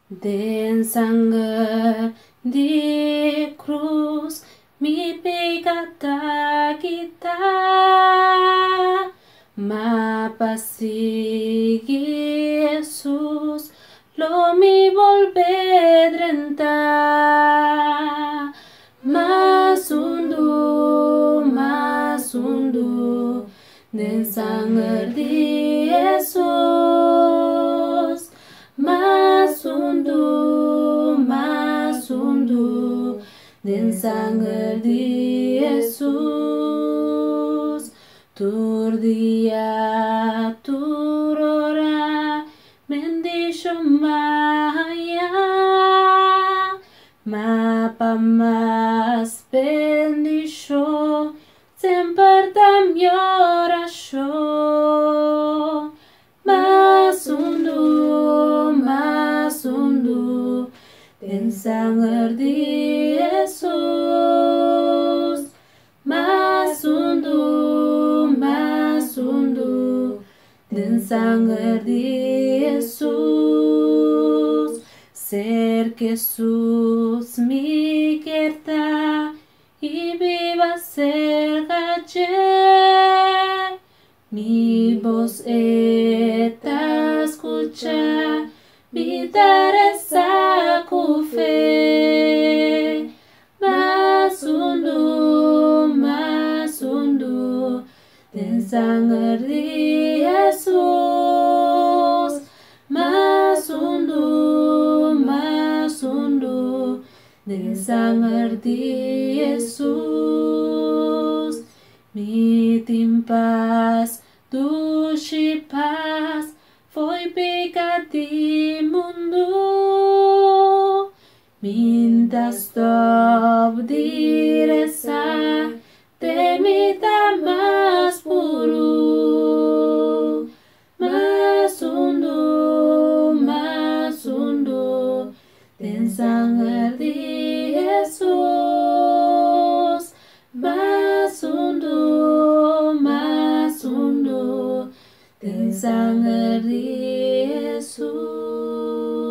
Dan sangre di cruz mi pecata kita, mapasigi Hesus lo mi volver rentar. Mas hundu, dan sangre di Hesus. Mas hundu, dan sangre di Hesus. Tur dia, tur ora, bendishoná, mapa mas bendisho, sempre da minha oração. Mas hundu, dan sangre di Hesus. Mas hundu, dan sangre di Hesus. Ser que Hesus me querta y viva cerca de mi voz eta escucha, mi daresa cu fe. Mas hundu, dan sangre di Hesus. Mas hundu, dan sangre di Hesus. Mi timpas dushi paz foi pecati mundo. Mintas stop diresa temita mas puro. Mas hundu, dan sangre di Hesus. Mas hundu, dan sangre di Hesus.